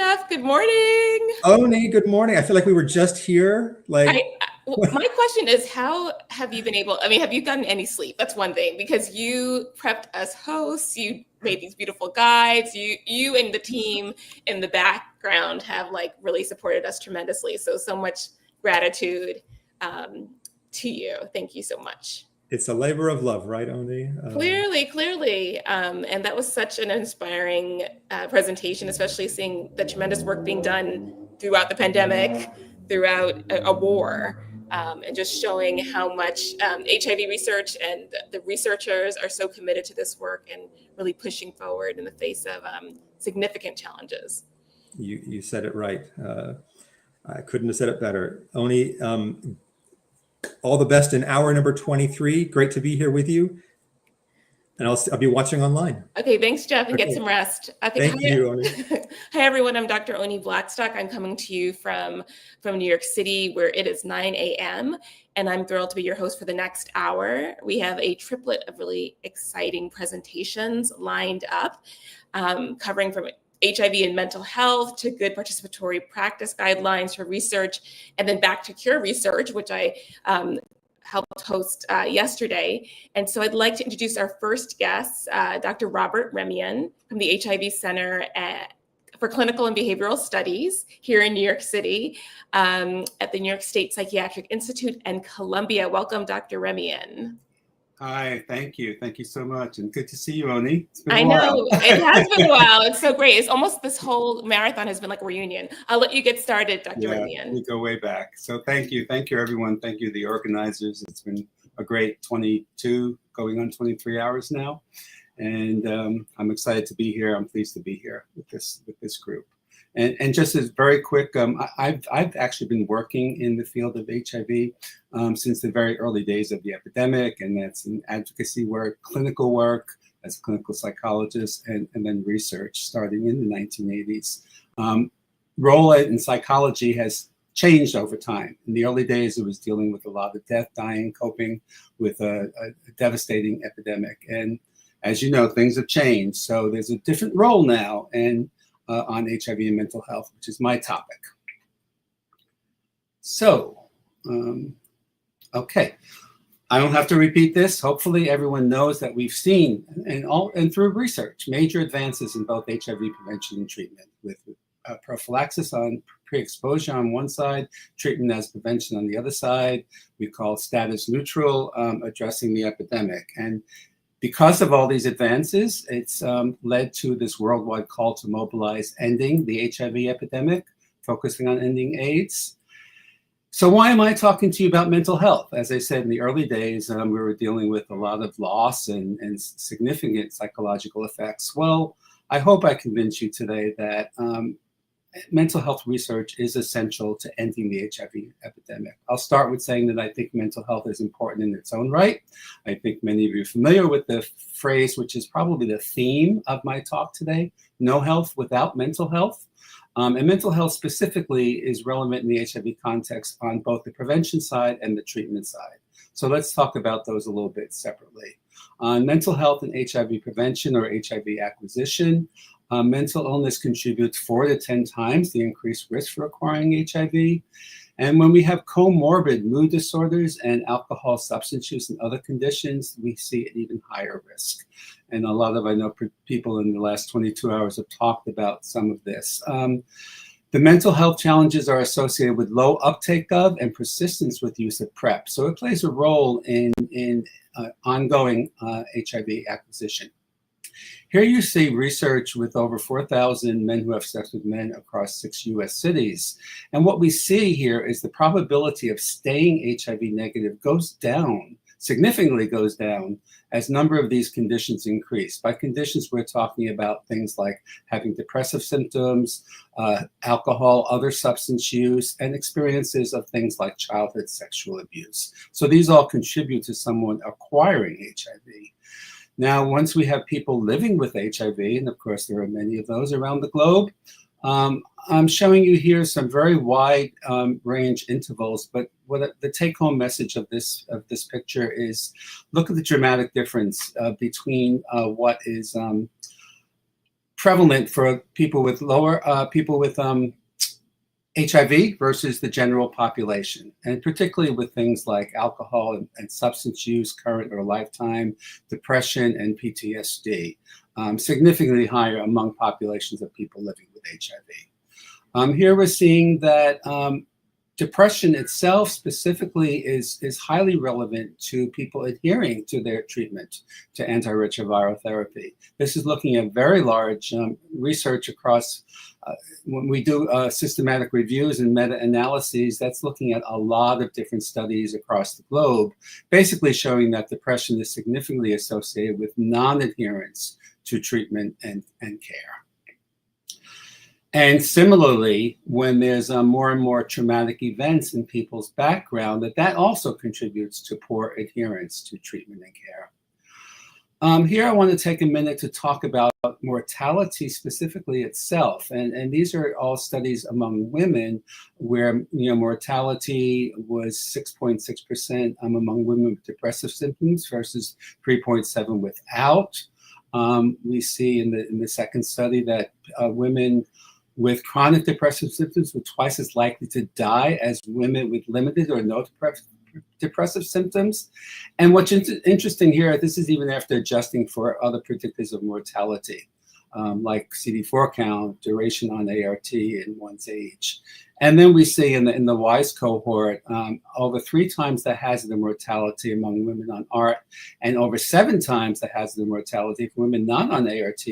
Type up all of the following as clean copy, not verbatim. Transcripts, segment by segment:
Jeff. Good morning. Oni, good morning. I feel like we were just here. My question is, how have you been able, have you gotten any sleep? That's one thing, because you prepped us hosts, you made these beautiful guides, you and the team in the background have really supported us tremendously. So much gratitude to you. Thank you so much. It's a labor of love, right, Oni? Clearly. And that was such an inspiring presentation, especially seeing the tremendous work being done throughout the pandemic, throughout a war, and just showing how much HIV research and the researchers are so committed to this work and really pushing forward in the face of significant challenges. You said it right. I couldn't have said it better. Oni, all the best in hour number 23. Great to be here with you. And I'll be watching online. Okay, thanks, Jeff, and get some rest. Thank you, Oni. Hi, everyone. I'm Dr. Oni Blackstock. I'm coming to you from New York City, where it is 9 a.m., and I'm thrilled to be your host for the next hour. We have a triplet of really exciting presentations lined up, covering from HIV and mental health to good participatory practice guidelines for research, and then back to cure research, which I helped host yesterday. And so I'd like to introduce our first guest, Dr. Robert Remien from the HIV Center for Clinical and Behavioral Studies here in New York City at the New York State Psychiatric Institute and Columbia. Welcome, Dr. Remien. Hi, thank you. Thank you so much. And good to see you, Oni. It's been a while. Know, it has been a while. It's so great. It's almost this whole marathon has been like a reunion. I'll let you get started, Dr. Remien. We go way back. So thank you. Thank you, everyone. Thank you, the organizers. It's been a great 22, going on 23 hours now. And I'm excited to be here. I'm pleased to be here with this group. And just as very quick, I've actually been working in the field of HIV since the very early days of the epidemic, and that's in advocacy work, clinical work as a clinical psychologist, and then research starting in the 1980s. Role in psychology has changed over time. In the early days, it was dealing with a lot of death, dying, coping with a devastating epidemic. And as you know, things have changed. So there's a different role now, and on HIV and mental health, which is my topic. So, okay, I don't have to repeat this. Hopefully everyone knows that we've seen, and through research, major advances in both HIV prevention and treatment, with prophylaxis on pre-exposure on one side, treatment as prevention on the other side. We call status neutral, addressing the epidemic. And because of all these advances, it's led to this worldwide call to mobilize ending the HIV epidemic, focusing on ending AIDS. So why am I talking to you about mental health? As I said, in the early days, we were dealing with a lot of loss and significant psychological effects. Well, I hope I convince you today that mental health research is essential to ending the HIV epidemic. I'll start with saying that I think mental health is important in its own right. I think many of you are familiar with the phrase, which is probably the theme of my talk today, no health without mental health. And mental health specifically is relevant in the HIV context on both the prevention side and the treatment side. So let's talk about those a little bit separately. On mental health and HIV prevention or HIV acquisition, mental illness contributes 4 to 10 times the increased risk for acquiring HIV. And when we have comorbid mood disorders and alcohol, substance use, and other conditions, we see an even higher risk. And a lot of, I know, people in the last 22 hours have talked about some of this. The mental health challenges are associated with low uptake of and persistence with use of PrEP. So it plays a role in ongoing HIV acquisition. Here you see research with over 4,000 men who have sex with men across 6 US cities. And what we see here is the probability of staying HIV negative goes down, significantly goes down, as number of these conditions increase. By conditions, we're talking about things like having depressive symptoms, alcohol, other substance use, and experiences of things like childhood sexual abuse. So these all contribute to someone acquiring HIV. Now, once we have people living with HIV, and of course there are many of those around the globe, I'm showing you here some very wide range intervals, but what the take-home message of this picture is, look at the dramatic difference between what is prevalent for people with HIV versus the general population, and particularly with things like alcohol and substance use, current or lifetime, depression, and PTSD, significantly higher among populations of people living with HIV. Here we're seeing that depression itself specifically is highly relevant to people adhering to their treatment to antiretroviral therapy. This is looking at very large research across, when we do systematic reviews and meta-analyses, that's looking at a lot of different studies across the globe, basically showing that depression is significantly associated with non-adherence to treatment and care. And similarly, when there's more and more traumatic events in people's background, that also contributes to poor adherence to treatment and care. Here I want to take a minute to talk about mortality specifically itself. And these are all studies among women where mortality was 6.6% among women with depressive symptoms versus 3.7% without. We see in the second study that women with chronic depressive symptoms were twice as likely to die as women with limited or no depressive symptoms. And what's interesting here, this is even after adjusting for other predictors of mortality, like CD4 count, duration on ART, and one's age. And then we see in the WISE cohort, over 3 times the hazard of mortality among women on ART, and over 7 times the hazard of mortality for women not on ART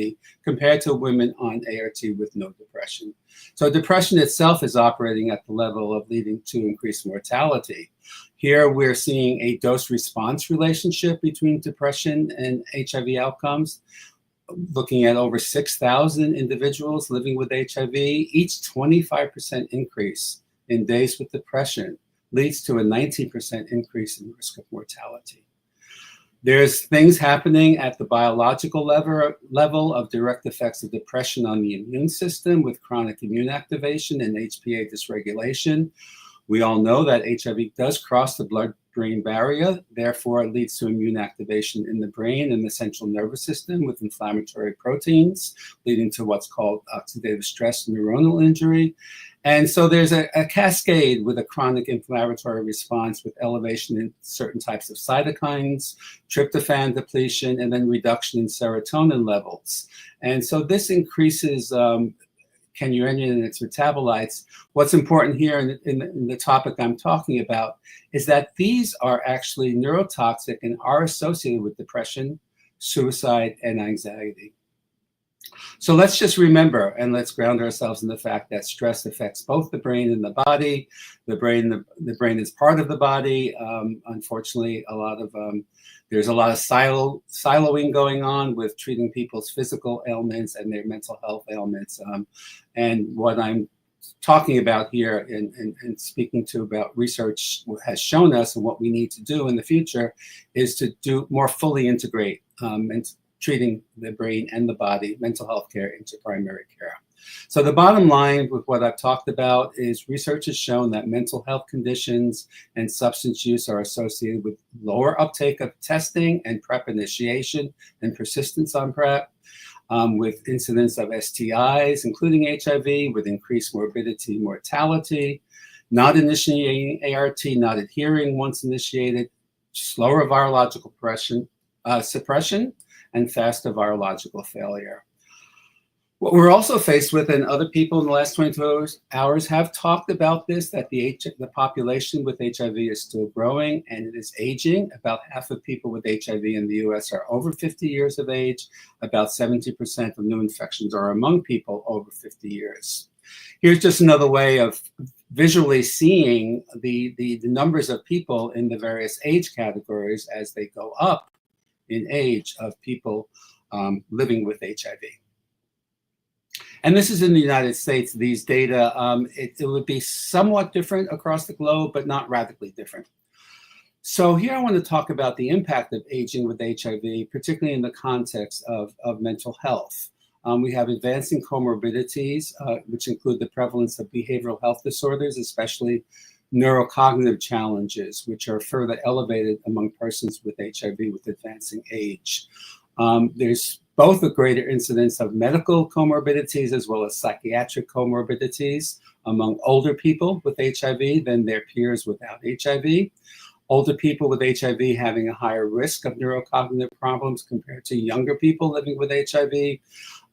compared to women on ART with no depression. So depression itself is operating at the level of leading to increased mortality. Here we're seeing a dose-response relationship between depression and HIV outcomes, looking at over 6,000 individuals living with HIV. Each 25% increase in days with depression leads to a 19% increase in risk of mortality. There's things happening at the biological level of direct effects of depression on the immune system with chronic immune activation and HPA dysregulation. We all know that HIV does cross the blood-brain barrier, therefore it leads to immune activation in the brain and the central nervous system with inflammatory proteins, leading to what's called oxidative stress neuronal injury. And so there's a cascade with a chronic inflammatory response with elevation in certain types of cytokines, tryptophan depletion, and then reduction in serotonin levels. And so this increases canurenium and its metabolites. What's important here in the topic I'm talking about is that these are actually neurotoxic and are associated with depression, suicide, and anxiety. So let's just remember and let's ground ourselves in the fact that stress affects both the brain and the body. The brain is part of the body. Unfortunately, there's a lot of siloing going on with treating people's physical ailments and their mental health ailments. And what I'm talking about here and speaking to about research has shown us, and what we need to do in the future is to do more fully integrate and treating the brain and the body, mental health care into primary care. So the bottom line with what I've talked about is research has shown that mental health conditions and substance use are associated with lower uptake of testing and PrEP initiation and persistence on PrEP, with incidence of STIs, including HIV, with increased morbidity, mortality, not initiating ART, not adhering once initiated, slower virological suppression, and faster virological failure. What we're also faced with, and other people in the last 22 hours have talked about this, that the population with HIV is still growing and it is aging. About half of people with HIV in the US are over 50 years of age. About 70% of new infections are among people over 50 years. Here's just another way of visually seeing the numbers of people in the various age categories as they go up in age of people living with HIV. And this is in the United States. These data, it would be somewhat different across the globe, but not radically different. So here I want to talk about the impact of aging with HIV, particularly in the context of mental health. We have advancing comorbidities, which include the prevalence of behavioral health disorders, especially neurocognitive challenges, which are further elevated among persons with HIV with advancing age. There's both a greater incidence of medical comorbidities as well as psychiatric comorbidities among older people with HIV than their peers without HIV. Older people with HIV having a higher risk of neurocognitive problems compared to younger people living with HIV.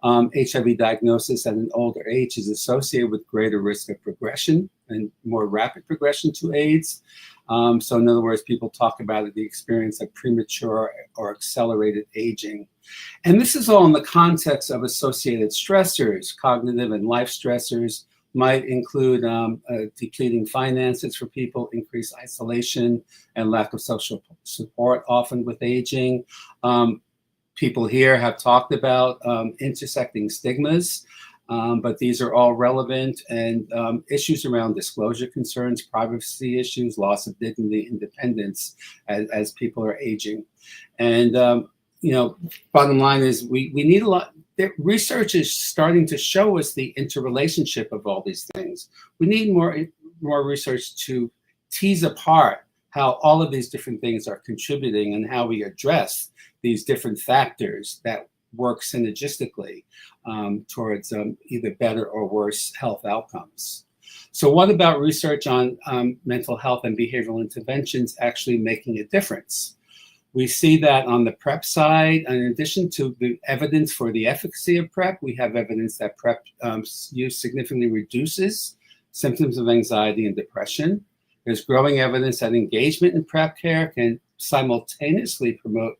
HIV diagnosis at an older age is associated with greater risk of progression and more rapid progression to AIDS. So in other words, people talk about the experience of premature or accelerated aging. And this is all in the context of associated stressors. Cognitive and life stressors might include depleting finances for people, increased isolation and lack of social support, often with aging. People here have talked about intersecting stigmas, but these are all relevant, and issues around disclosure concerns, privacy issues, loss of dignity, independence as people are aging. And bottom line is we need a lot. Research is starting to show us the interrelationship of all these things. We need more research to tease apart how all of these different things are contributing and how we address these different factors that work synergistically towards either better or worse health outcomes. So what about research on mental health and behavioral interventions actually making a difference? We see that on the PrEP side. In addition to the evidence for the efficacy of PrEP, we have evidence that PrEP use significantly reduces symptoms of anxiety and depression. There's growing evidence that engagement in PrEP care can simultaneously promote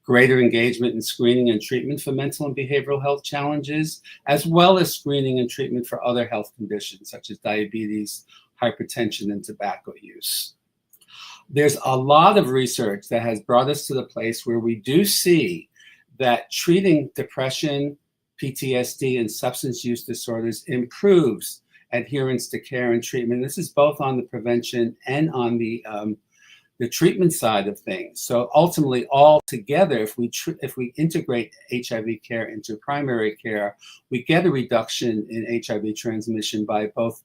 greater engagement in screening and treatment for mental and behavioral health challenges, as well as screening and treatment for other health conditions such as diabetes, hypertension, and tobacco use. There's a lot of research that has brought us to the place where we do see that treating depression, PTSD, and substance use disorders improves adherence to care and treatment. This is both on the prevention and on the treatment side of things. So ultimately, all together, if we integrate HIV care into primary care, we get a reduction in HIV transmission by both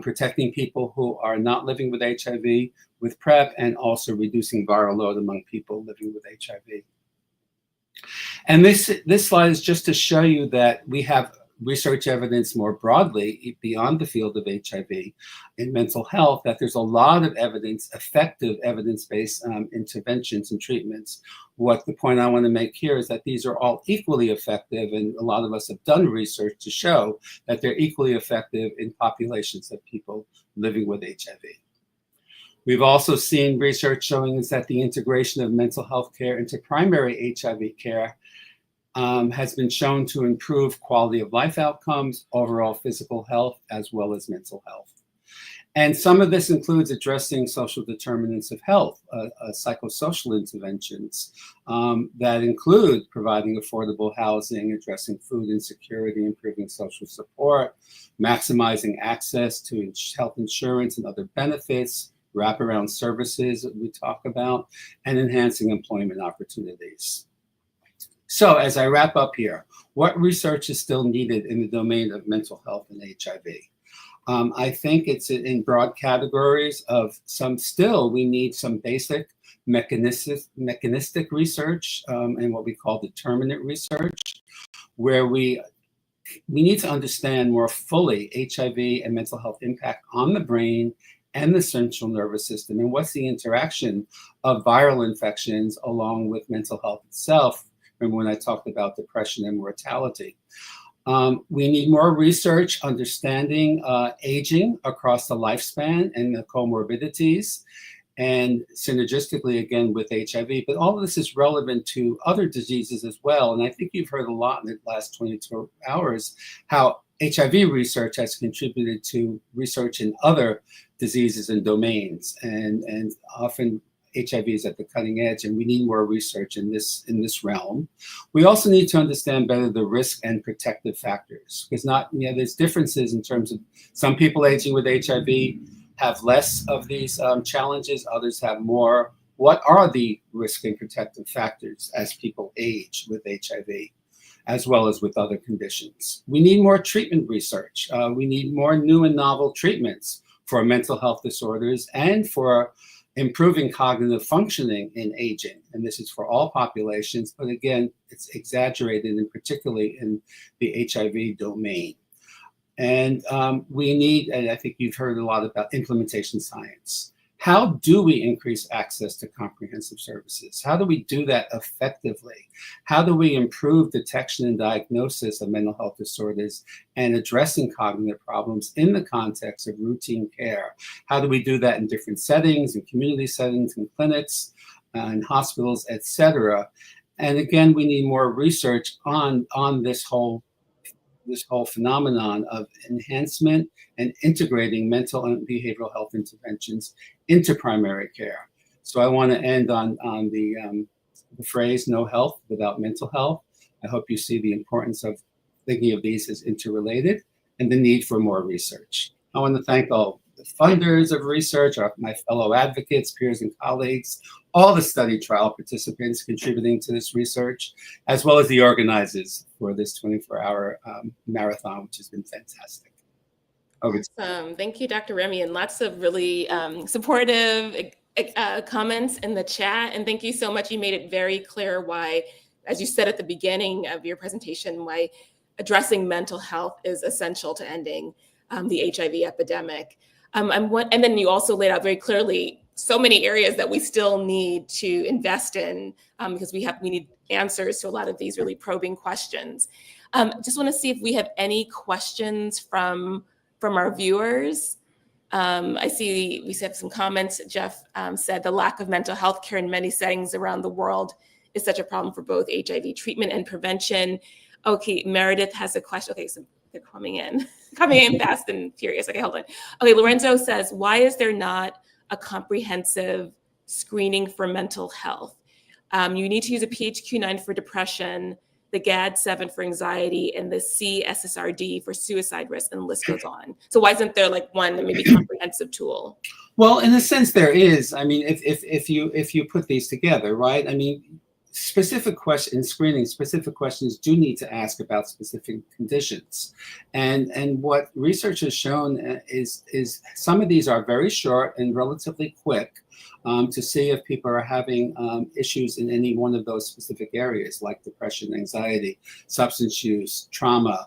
protecting people who are not living with HIV with PrEP and also reducing viral load among people living with HIV. And this slide is just to show you that we have research evidence more broadly beyond the field of HIV in mental health, that there's a lot of evidence, effective evidence-based interventions and treatments. The point I want to make here is that these are all equally effective, and a lot of us have done research to show that they're equally effective in populations of people living with HIV. We've also seen research showing us that the integration of mental health care into primary HIV care has been shown to improve quality of life outcomes, overall physical health, as well as mental health. And some of this includes addressing social determinants of health, psychosocial interventions that include providing affordable housing, addressing food insecurity, improving social support, maximizing access to health insurance and other benefits, wraparound services that we talk about, and enhancing employment opportunities. So as I wrap up here, what research is still needed in the domain of mental health and HIV? I think it's in broad categories of we need some basic mechanistic research and what we call determinant research, where we need to understand more fully HIV and mental health impact on the brain and the central nervous system, and what's the interaction of viral infections along with mental health itself. Remember when I talked about depression and mortality. We need more research understanding aging across the lifespan and the comorbidities, and synergistically again with HIV. But all of this is relevant to other diseases as well. And I think you've heard a lot in the last 22 hours how HIV research has contributed to research in other diseases and domains, and often HIV is at the cutting edge, and we need more research in this realm. We also need to understand better the risk and protective factors, because there's differences in terms of some people aging with HIV have less of these challenges, others have more. What are the risk and protective factors as people age with HIV, as well as with other conditions? We need more treatment research. We need more new and novel treatments for mental health disorders and for improving cognitive functioning in aging. And this is for all populations, but again, it's exaggerated, and particularly in the HIV domain. And we need, and I think you've heard a lot about implementation science. How do we increase access to comprehensive services? How do we do that effectively? How do we improve detection and diagnosis of mental health disorders and addressing cognitive problems in the context of routine care? How do we do that in different settings, in community settings, in clinics, in hospitals, et cetera? And again, we need more research on this whole phenomenon of enhancement and integrating mental and behavioral health interventions into primary care. So I want to end on the phrase, no health without mental health. I hope you see the importance of thinking of these as interrelated and the need for more research. I want to thank all the funders of research, my fellow advocates, peers and colleagues, all the study trial participants contributing to this research, as well as the organizers for this 24-hour marathon, which has been fantastic. Thank you, Dr. Remien. Lots of really supportive comments in the chat. And thank you so much. You made it very clear why, as you said at the beginning of your presentation, why addressing mental health is essential to ending the HIV epidemic. And then you also laid out very clearly so many areas that we still need to invest in because we need answers to a lot of these really probing questions. Just want to see if we have any questions from our viewers. I see we have some comments. Jeff said the lack of mental health care in many settings around the world is such a problem for both HIV treatment and prevention. Okay, Meredith has a question. Okay, so they're coming in fast and furious. Okay, hold on. Okay, Lorenzo says, why is there not a comprehensive screening for mental health? You need to use a PHQ-9 for depression, the GAD-7 for anxiety, and the CSSRD for suicide risk, and the list goes on. So why isn't there like one maybe comprehensive tool? Well, in a sense, there is. I mean, if you put these together, right? I mean, specific questions do need to ask about specific conditions. And what research has shown is some of these are very short and relatively quick to see if people are having issues in any one of those specific areas, like depression, anxiety, substance use, trauma.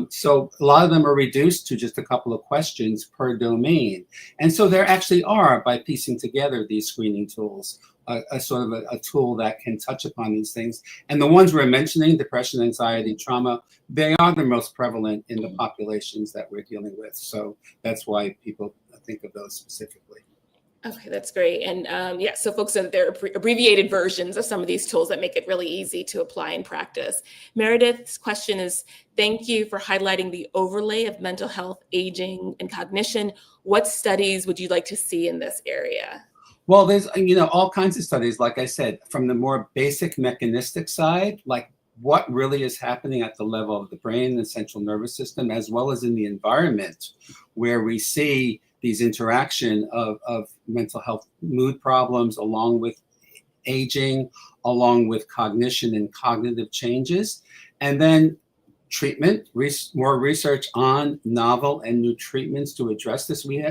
So a lot of them are reduced to just a couple of questions per domain. And so there actually are, by piecing together these screening tools, a sort of a tool that can touch upon these things. And the ones we're mentioning, depression, anxiety, trauma, they are the most prevalent in the populations that we're dealing with. So that's why people think of those specifically. Okay, that's great. And yeah, so folks, there are abbreviated versions of some of these tools that make it really easy to apply in practice. Meredith's question is, thank you for highlighting the overlay of mental health, aging, and cognition. What studies would you like to see in this area? Well, there's, all kinds of studies, like I said, from the more basic mechanistic side, like what really is happening at the level of the brain and the central nervous system, as well as in the environment, where we see these interaction of mental health mood problems along with aging, along with cognition and cognitive changes. And then treatment, more research on novel and new treatments to address this. We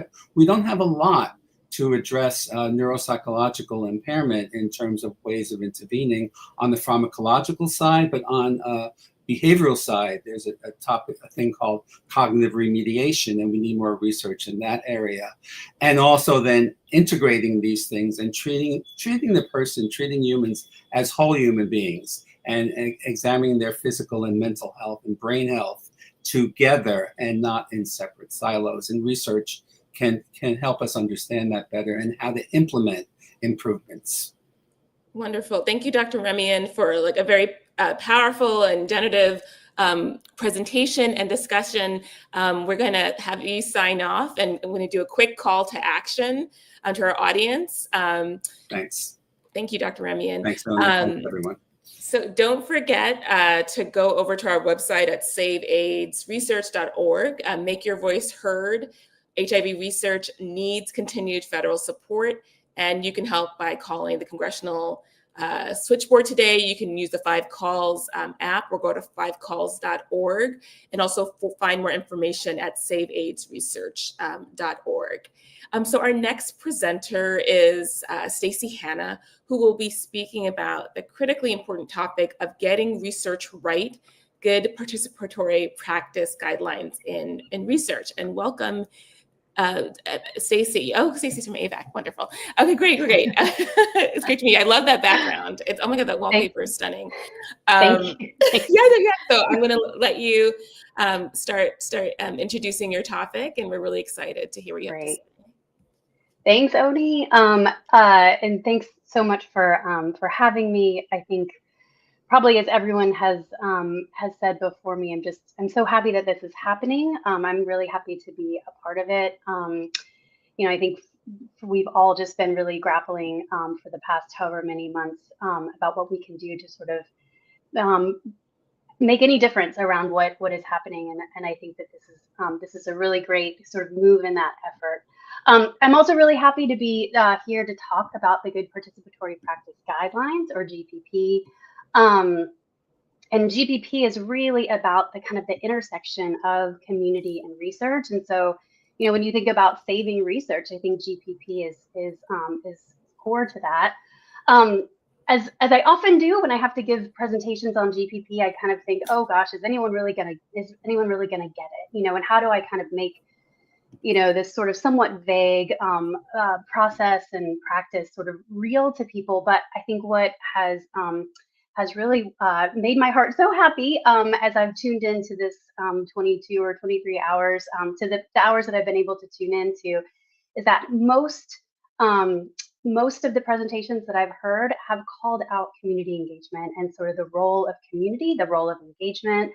don't have a lot to address neuropsychological impairment in terms of ways of intervening on the pharmacological side, but on behavioral side, there's a thing called cognitive remediation, and we need more research in that area. And also then integrating these things and treating humans as whole human beings, and examining their physical and mental health and brain health together and not in separate silos. And research can help us understand that better and how to implement improvements. Wonderful. Thank you, Dr. Remien, for like a very powerful and generative presentation and discussion. We're going to have you sign off, and I'm going to do a quick call to action to our audience. Thanks. Thank you, Dr. Remien. Thanks, everyone. So don't forget to go over to our website at saveaidsresearch.org. Make your voice heard. HIV research needs continued federal support, and you can help by calling the Congressional switchboard today. You can use the 5Calls app or go to 5calls.org, and also find more information at saveaidsresearch.org. So our next presenter is Stacey Hannah, who will be speaking about the critically important topic of getting research right, good participatory practice guidelines in research. And welcome, Stacey. Oh, Stacey's from AVAC. Wonderful. Okay, great. It's great to meet you. I love that background. It's, oh my God, that wallpaper is stunning. Thank you. Yeah. So I'm going to let you start introducing your topic, and we're really excited to hear what you have to say. Thanks, Oni. And thanks so much for having me. I think probably as everyone has said before me, I'm so happy that this is happening. I'm really happy to be a part of it. I think we've all just been really grappling for the past however many months about what we can do to sort of make any difference around what is happening. And I think that this is a really great sort of move in that effort. I'm also really happy to be here to talk about the Good Participatory Practice Guidelines, or GPP. And GPP is really about the kind of the intersection of community and research. And so, when you think about saving research, I think GPP is core to that. As I often do when I have to give presentations on GPP, I kind of think, oh gosh, is anyone really gonna get it? And how do I kind of make this sort of somewhat vague process and practice sort of real to people? But I think what has really made my heart so happy as I've tuned into this 22 or 23 hours to the hours that I've been able to tune into, is that most of the presentations that I've heard have called out community engagement and sort of the role of community, the role of engagement.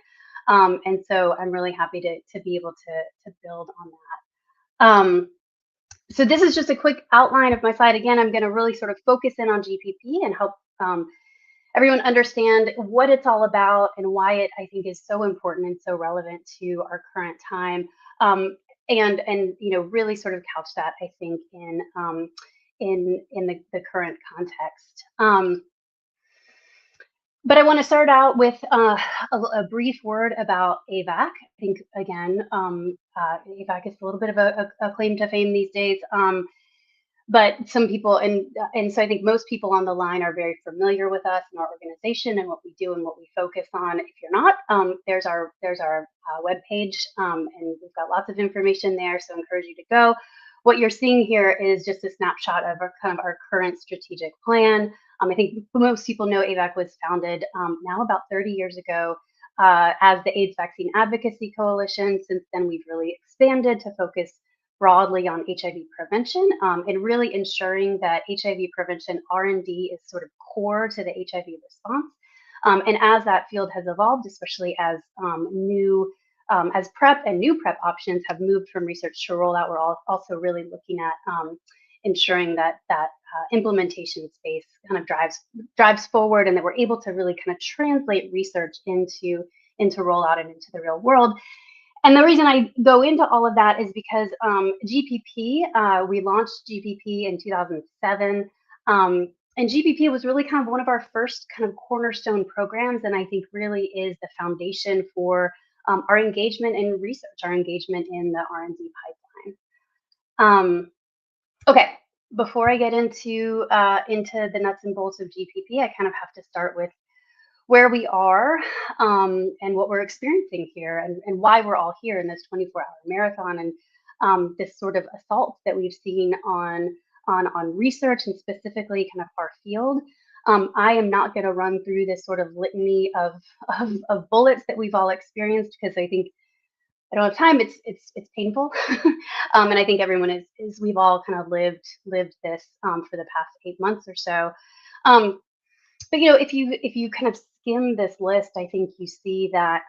And so I'm really happy to be able to build on that. So this is just a quick outline of my slide. Again, I'm going to really sort of focus in on GPP and help everyone understand what it's all about and why it, I think, is so important and so relevant to our current time. And really sort of couch that, I think, in the current context. But I want to start out with a brief word about AVAC. I think, again, AVAC is a little bit of a claim to fame these days. But some people, and so I think most people on the line are very familiar with us and our organization and what we do and what we focus on. If you're not, there's our webpage, and we've got lots of information there, so I encourage you to go. What you're seeing here is just a snapshot of our current strategic plan. I think most people know AVAC was founded now about 30 years ago as the AIDS Vaccine Advocacy Coalition. Since then, we've really expanded to focus broadly on HIV prevention and really ensuring that HIV prevention R&D is sort of core to the HIV response. And as that field has evolved, especially as as PrEP and new PrEP options have moved from research to rollout, we're also really looking at ensuring that implementation space kind of drives forward, and that we're able to really kind of translate research into rollout and into the real world. And the reason I go into all of that is because GPP, we launched GPP in 2007. And GPP was really kind of one of our first kind of cornerstone programs, and I think really is the foundation for our engagement in research, our engagement in the R&D pipeline. Okay, before I get into the nuts and bolts of GPP, I kind of have to start with where we are and what we're experiencing here, and why we're all here in this 24-hour marathon, and this sort of assault that we've seen on research, and specifically kind of our field. I am not going to run through this sort of litany of bullets that we've all experienced, because I think I don't have time. It's painful, and I think everyone is we've all kind of lived this for the past 8 months or so. But if you kind of skim this list, I think you see that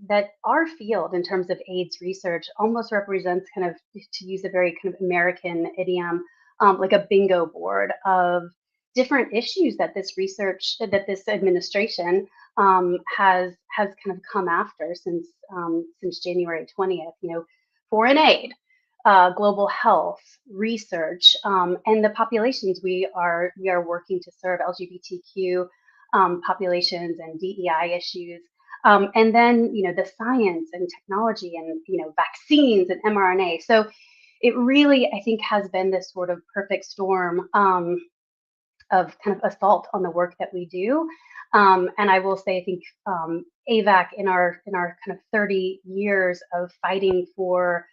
that our field in terms of AIDS research almost represents, kind of, to use a very kind of American idiom, like a bingo board of different issues that this administration has kind of come after since January 20th. Foreign aid, global health, research, and the populations we are working to serve, LGBTQ populations and DEI issues. And then, the science and technology and, vaccines and mRNA. So it really, I think, has been this sort of perfect storm of kind of assault on the work that we do. And I will say, I think AVAC in our kind of 30 years of fighting for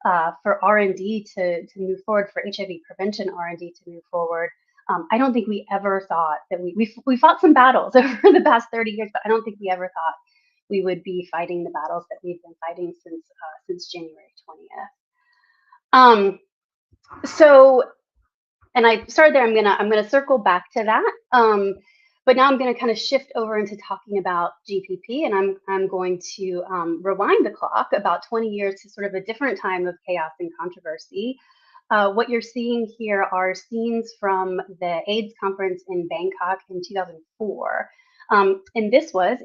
R&D to move forward, for HIV prevention R&D to move forward, I don't think we ever thought that we fought some battles over the past 30 years, but I don't think we ever thought we would be fighting the battles that we've been fighting since January 20th. So, and I started there. I'm gonna circle back to that. But now I'm going to kind of shift over into talking about GPP, and I'm going to rewind the clock about 20 years to sort of a different time of chaos and controversy. What you're seeing here are scenes from the AIDS conference in Bangkok in 2004. And this was,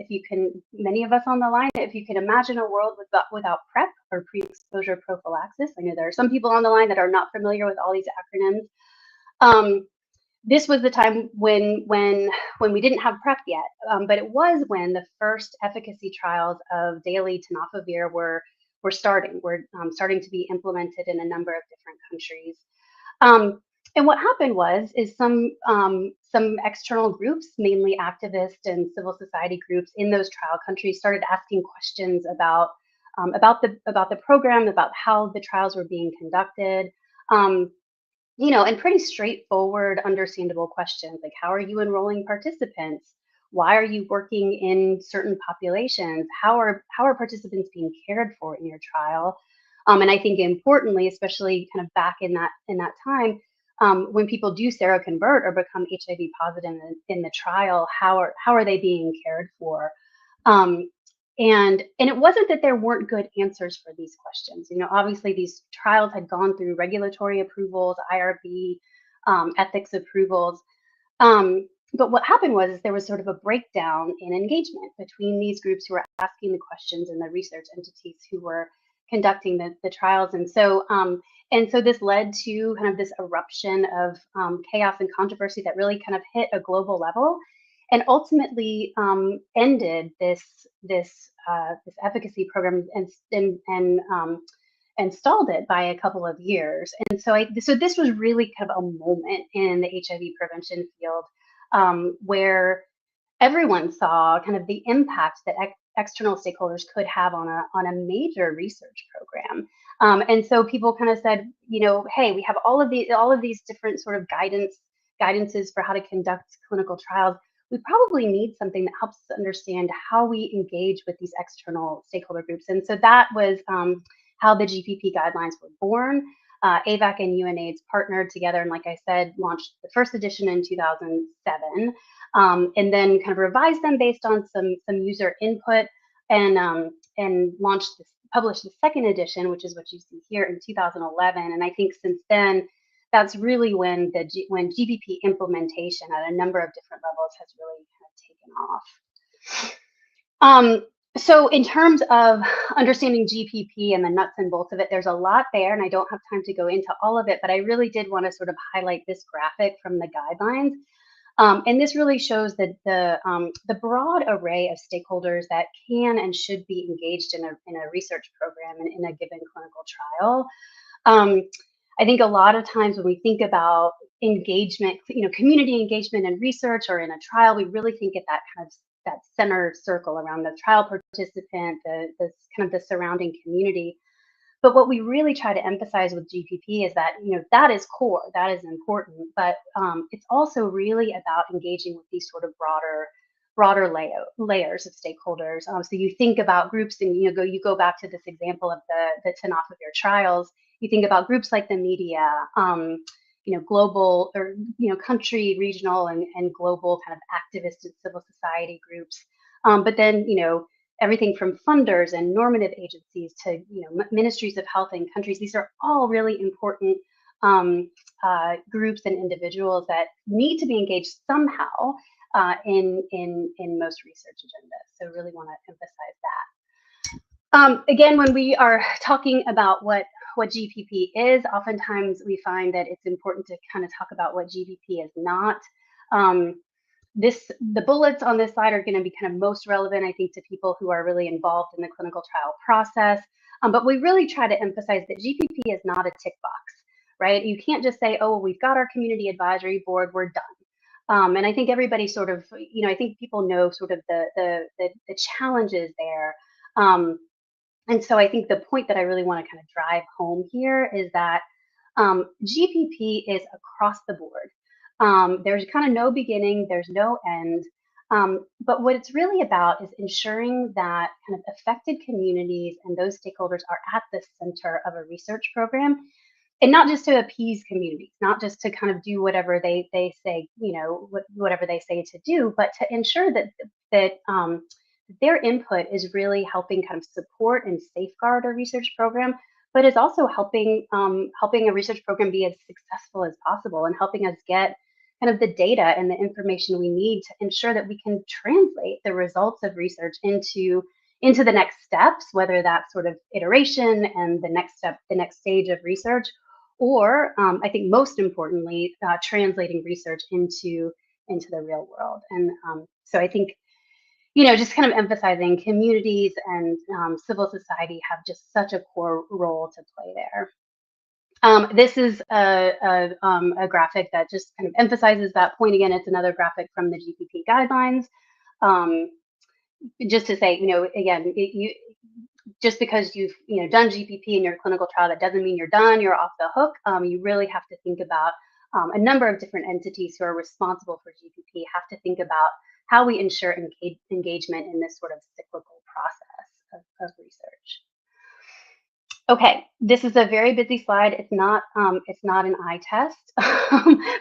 many of us on the line, if you can imagine a world without PrEP or pre-exposure prophylaxis. I know there are some people on the line that are not familiar with all these acronyms. This was the time when we didn't have PrEP yet, but it was when the first efficacy trials of daily tenofovir were starting to be implemented in a number of different countries. And what happened is some external groups, mainly activists and civil society groups in those trial countries, started asking questions about the program, about how the trials were being conducted. And pretty straightforward, understandable questions like, how are you enrolling participants? Why are you working in certain populations? How are participants being cared for in your trial? And I think importantly, especially kind of back in that time, when people do seroconvert or become HIV positive in the trial, how are they being cared for? And it wasn't that there weren't good answers for these questions. Obviously these trials had gone through regulatory approvals, IRB, ethics approvals. But what happened was there was sort of a breakdown in engagement between these groups who were asking the questions and the research entities who were conducting the trials. And so this led to kind of this eruption of chaos and controversy that really kind of hit a global level, and ultimately ended this efficacy program and stalled it by a couple of years. And so this was really kind of a moment in the HIV prevention field where everyone saw kind of the impact that external stakeholders could have on a major research program. And so people kind of said, hey, we have all of these different sort of guidances for how to conduct clinical trials. We probably need something that helps us understand how we engage with these external stakeholder groups. And so that was how the GPP guidelines were born. AVAC and UNAIDS partnered together, and like I said, launched the first edition in 2007, and then kind of revised them based on some user input, and published the second edition, which is what you see here, in 2011. And I think since then, that's really when GPP implementation at a number of different levels has really kind of taken off. So in terms of understanding GPP and the nuts and bolts of it, there's a lot there, and I don't have time to go into all of it, but I really did want to sort of highlight this graphic from the guidelines. And this really shows that the broad array of stakeholders that can and should be engaged in a research program and in a given clinical trial. I think a lot of times when we think about engagement, community engagement in research or in a trial, we really think at that kind of that center circle around the trial participant, the kind of the surrounding community. But what we really try to emphasize with GPP is that, that is core, that is important, but it's also really about engaging with these sort of broader layers of stakeholders. So you think about groups, and you go back to this example of the tenofovir trials. You think about groups like the media, global or country, regional, and global kind of activist and civil society groups. But then everything from funders and normative agencies to ministries of health in countries. These are all really important groups and individuals that need to be engaged somehow in most research agendas. So really want to emphasize that. Again, when we are talking about what what GPP is. Oftentimes we find that it's important to kind of talk about what GPP is not. The bullets on this slide are going to be kind of most relevant, I think, to people who are really involved in the clinical trial process. But we really try to emphasize that GPP is not a tick box, right? You can't just say, oh, we've got our community advisory board, we're done. And I think everybody sort of, I think people know sort of the challenges there. And so I think the point that I really want to kind of drive home here is that GPP is across the board. There's kind of no beginning, there's no end. But what it's really about is ensuring that kind of affected communities and those stakeholders are at the center of a research program, and not just to appease communities, not just to kind of do whatever they say, whatever they say to do, but to ensure that their input is really helping kind of support and safeguard a research program, but is also helping a research program be as successful as possible and helping us get kind of the data and the information we need to ensure that we can translate the results of research into the next steps, whether that's sort of iteration and the next step, the next stage of research, or I think most importantly, translating research into the real world. And so I think, just kind of emphasizing communities and civil society have just such a core role to play there. This is a graphic that just kind of emphasizes that point again. It's another graphic from the GPP guidelines. Just to say, again, just because you've done GPP in your clinical trial, that doesn't mean you're done, you're off the hook. You really have to think about a number of different entities who are responsible for GPP have to think about how we ensure engagement in this sort of cyclical process of research. Okay, this is a very busy slide. It's not an eye test,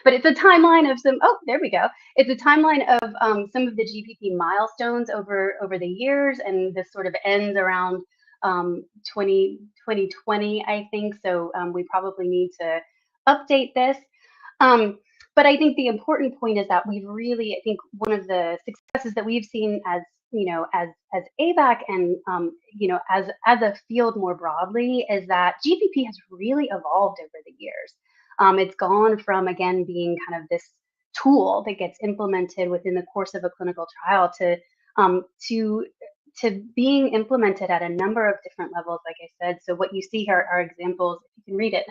but it's a timeline of some. Oh, there we go. It's a timeline of some of the GPP milestones over the years, and this sort of ends around 2020, I think. So we probably need to update this. But I think the important point is that we've really, I think one of the successes that we've seen as AVAC and as a field more broadly is that GPP has really evolved over the years. It's gone from, again, being kind of this tool that gets implemented within the course of a clinical trial to being implemented at a number of different levels, like I said. So what you see here are examples, if you can read it,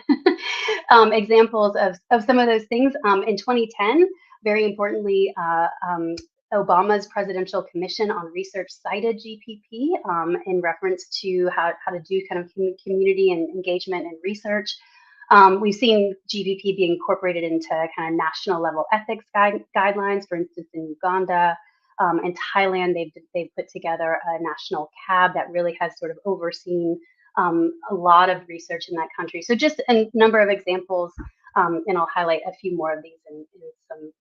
examples of some of those things. In 2010, very importantly, Obama's Presidential Commission on Research cited GPP in reference to how to do kind of community and engagement and research. We've seen GPP being incorporated into kind of national level ethics guidelines, for instance, in Uganda. In Thailand, they've put together a national CAB that really has sort of overseen a lot of research in that country. So just a number of examples, and I'll highlight a few more of these in some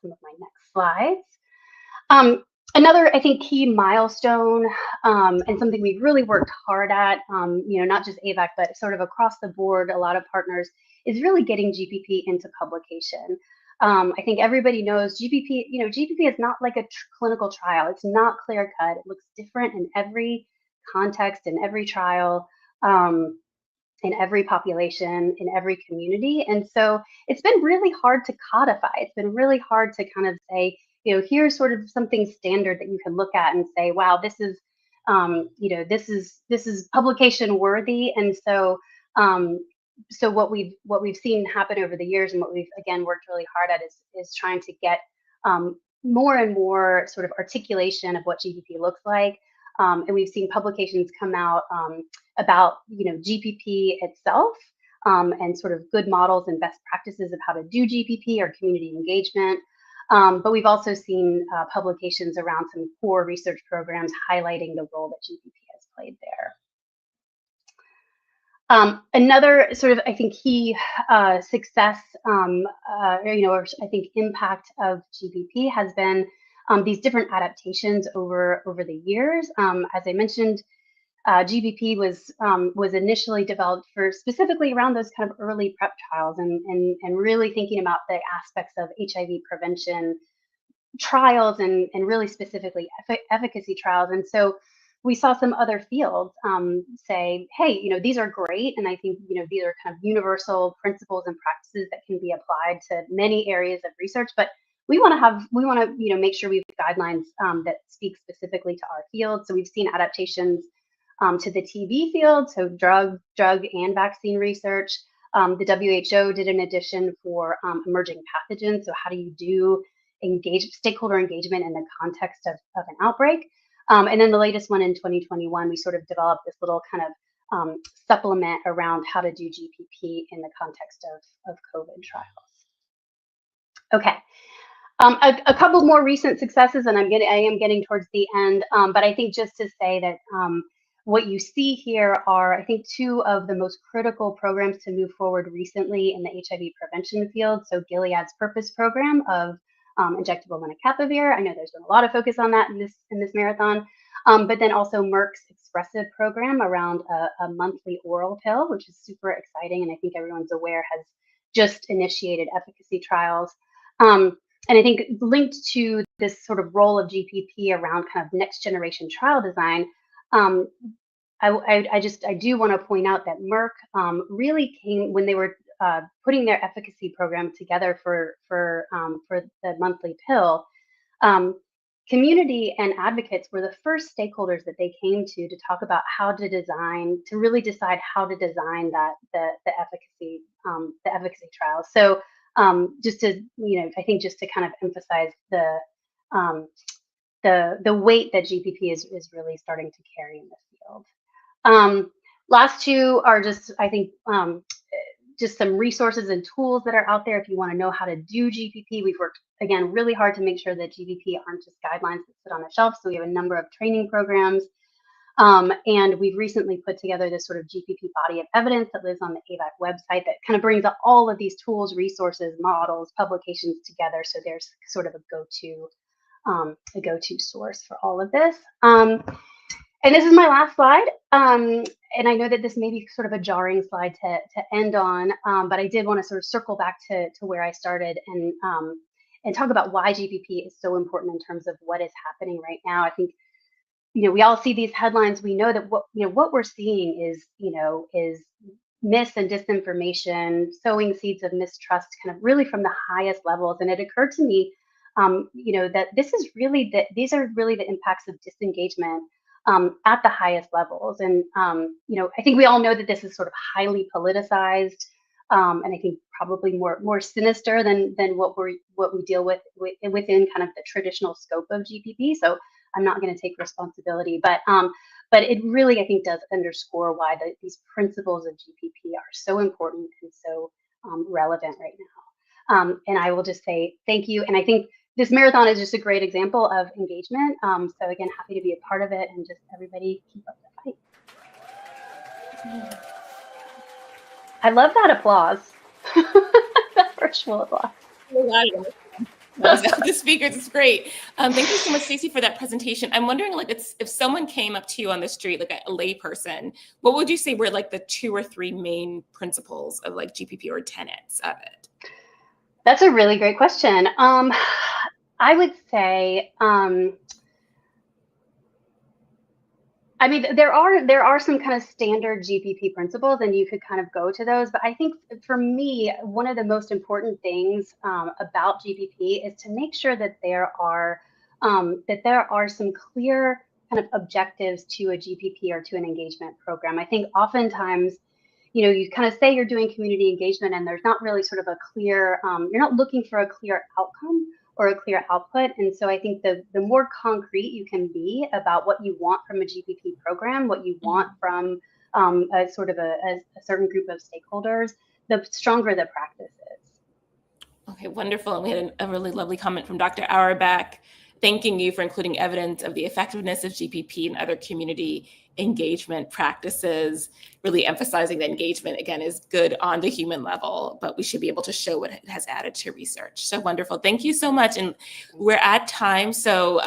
of my next slides. Another, I think, key milestone and something we've really worked hard at, not just AVAC, but sort of across the board, a lot of partners, is really getting GPP into publication. I think everybody knows GPP, GPP is not like a clinical trial. It's not clear cut. It looks different in every context, in every trial, in every population, in every community. And so it's been really hard to codify. It's been really hard to kind of say, here's sort of something standard that you can look at and say, wow, this is, this is publication worthy. And so, so what we've seen happen over the years, and what we've again worked really hard at, is trying to get more and more sort of articulation of what GPP looks like. And we've seen publications come out about GPP itself and sort of good models and best practices of how to do GPP or community engagement. But we've also seen publications around some core research programs highlighting the role that GPP has played there. Another sort of, I think, key success, or I think impact of GPP has been these different adaptations over the years. As I mentioned, GPP was initially developed for specifically around those kind of early PrEP trials and really thinking about the aspects of HIV prevention trials and really specifically efficacy trials. And so we saw some other fields say, hey, these are great. And I think, these are kind of universal principles and practices that can be applied to many areas of research, but we want to make sure we have guidelines that speak specifically to our field. So we've seen adaptations to the TB field, so drug and vaccine research. The WHO did an edition for emerging pathogens. So how do you do stakeholder engagement in the context of an outbreak? And then the latest one in 2021, we sort of developed this little kind of supplement around how to do GPP in the context of COVID trials. Okay. A couple more recent successes, and I am getting towards the end, but I think just to say that what you see here are, I think, two of the most critical programs to move forward recently in the HIV prevention field. So Gilead's PURPOSE program of injectable lenacapavir. I know there's been a lot of focus on that in this marathon, but then also Merck's Expressive program around a monthly oral pill, which is super exciting, and I think everyone's aware has just initiated efficacy trials. And I think linked to this sort of role of GPP around kind of next generation trial design, I do want to point out that Merck really came when they were putting their efficacy program together for the monthly pill. Community and advocates were the first stakeholders that they came to talk about how to design, to really decide how to design the efficacy trials. So just to I think just to kind of emphasize the weight that GPP is really starting to carry in this field. Last two are just, I think, just some resources and tools that are out there if you want to know how to do GPP. We've worked, again, really hard to make sure that GPP aren't just guidelines that sit on a shelf. So we have a number of training programs. And we've recently put together this sort of GPP body of evidence that lives on the AVAC website that kind of brings up all of these tools, resources, models, publications together. So there's sort of a go-to source for all of this. And this is my last slide. And I know that this may be sort of a jarring slide to end on, but I did want to sort of circle back to where I started and talk about why GPP is so important in terms of what is happening right now. I think, we all see these headlines. We know that what we're seeing is mis and disinformation, sowing seeds of mistrust, kind of really from the highest levels. And it occurred to me, that these are really the impacts of disengagement at the highest levels. And I think we all know that this is sort of highly politicized, and I think probably more sinister than what we deal with within kind of the traditional scope of GPP. So I'm not going to take responsibility, but it really, I think, does underscore why these principles of GPP are so important and so relevant right now. And I will just say thank you. And I think this marathon is just a great example of engagement. So again, happy to be a part of it, and just everybody keep up the fight. I love that applause. That virtual applause. The speakers, it's great. Thank you so much, Stacey, for that presentation. I'm wondering, if someone came up to you on the street, like a layperson, what would you say were like the 2 or 3 main principles of like GPP or tenets of it? That's a really great question. I would say, there are some kind of standard GPP principles, and you could kind of go to those. But I think for me, one of the most important things about GPP is to make sure that there are some clear kind of objectives to a GPP or to an engagement program. I think oftentimes, you kind of say you're doing community engagement, and there's not really sort of a clear, you're not looking for a clear outcome or a clear output. And so I think the more concrete you can be about what you want from a GPP program, what you want from a sort of a certain group of stakeholders, the stronger the practice is. Okay, wonderful. And we had a really lovely comment from Dr. Auerbach, thanking you for including evidence of the effectiveness of GPP and other community engagement practices, really emphasizing that engagement, again, is good on the human level, but we should be able to show what it has added to research. So wonderful. Thank you so much. And we're at time. So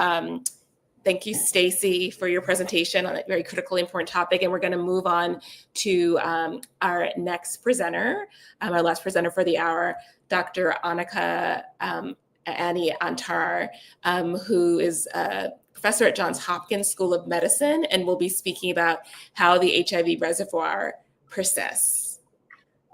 thank you, Stacey, for your presentation on a very critically important topic. And we're going to move on to our next presenter, our last presenter for the hour, Dr. Annukka Antar, who is a professor at Johns Hopkins School of Medicine, and will be speaking about how the HIV reservoir persists.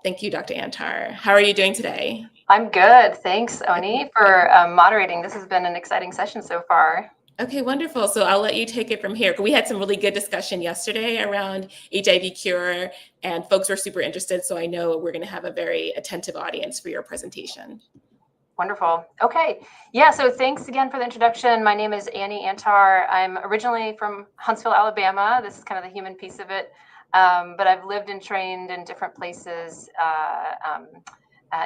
Thank you, Dr. Antar. How are you doing today? I'm good. Thanks, Oni, for moderating. This has been an exciting session so far. Okay, wonderful. So I'll let you take it from here. We had some really good discussion yesterday around HIV cure, and folks were super interested. So I know we're going to have a very attentive audience for your presentation. Wonderful. Okay. Yeah, so thanks again for the introduction. My name is Annie Antar. I'm originally from Huntsville, Alabama. This is kind of the human piece of it. But I've lived and trained in different places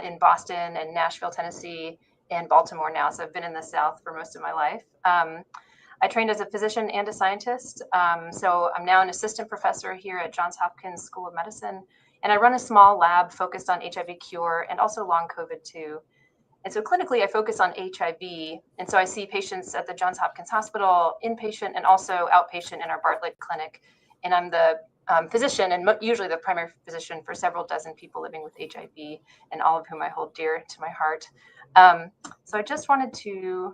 in Boston and Nashville, Tennessee, and Baltimore now. So I've been in the South for most of my life. I trained as a physician and a scientist. So I'm now an assistant professor here at Johns Hopkins School of Medicine. And I run a small lab focused on HIV cure and also long COVID too. And so clinically, I focus on HIV. And so I see patients at the Johns Hopkins Hospital, inpatient, and also outpatient in our Bartlett clinic. And I'm the physician and usually the primary physician for several dozen people living with HIV, and all of whom I hold dear to my heart. So I just wanted to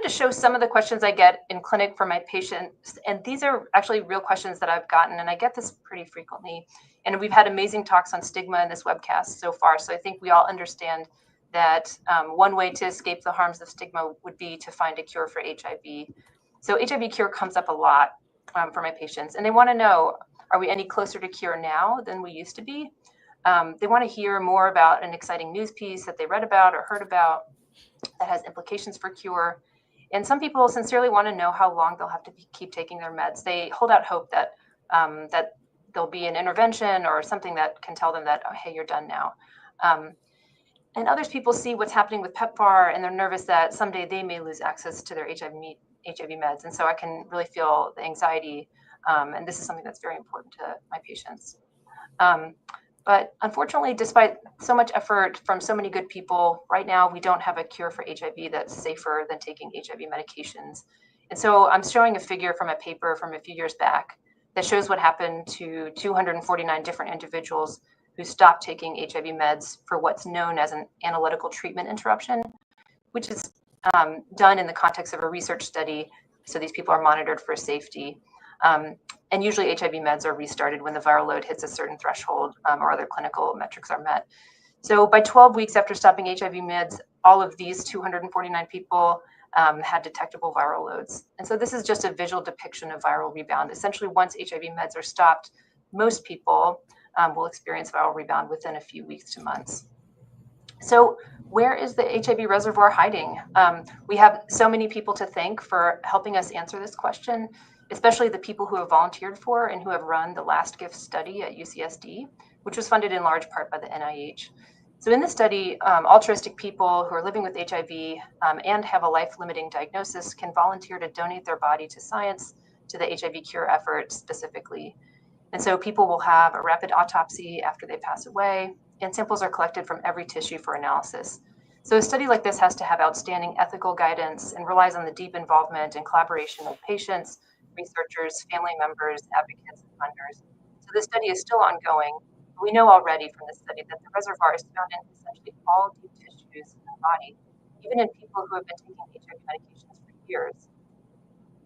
show some of the questions I get in clinic for my patients. And these are actually real questions that I've gotten, and I get this pretty frequently. And we've had amazing talks on stigma in this webcast so far. So I think we all understand that one way to escape the harms of stigma would be to find a cure for HIV. So HIV cure comes up a lot for my patients, and they want to know, are we any closer to cure now than we used to be? They want to hear more about an exciting news piece that they read about or heard about that has implications for cure. And some people sincerely want to know how long they'll have to keep taking their meds. They hold out hope that that there'll be an intervention or something that can tell them that, oh, hey, you're done now. And others people see what's happening with PEPFAR, and they're nervous that someday they may lose access to their HIV meds. And so I can really feel the anxiety. And this is something that's very important to my patients. But unfortunately, despite so much effort from so many good people, right now we don't have a cure for HIV that's safer than taking HIV medications. And so I'm showing a figure from a paper from a few years back that shows what happened to 249 different individuals who stopped taking HIV meds for what's known as an analytical treatment interruption, which is done in the context of a research study. So these people are monitored for safety. And usually HIV meds are restarted when the viral load hits a certain threshold or other clinical metrics are met. So by 12 weeks after stopping HIV meds, all of these 249 people had detectable viral loads. And so this is just a visual depiction of viral rebound. Essentially, once HIV meds are stopped, most people will experience viral rebound within a few weeks to months. So where is the HIV reservoir hiding? We have so many people to thank for helping us answer this question, especially the people who have volunteered for and who have run the Last Gift study at UCSD, which was funded in large part by the NIH. So in this study, altruistic people who are living with HIV and have a life-limiting diagnosis can volunteer to donate their body to science, to the HIV cure effort specifically. And so people will have a rapid autopsy after they pass away, and samples are collected from every tissue for analysis. So a study like this has to have outstanding ethical guidance and relies on the deep involvement and collaboration of patients, researchers, family members, advocates, and funders. So this study is still ongoing. We know already from this study that the reservoir is found in essentially all deep tissues in the body, even in people who have been taking HIV medications for years.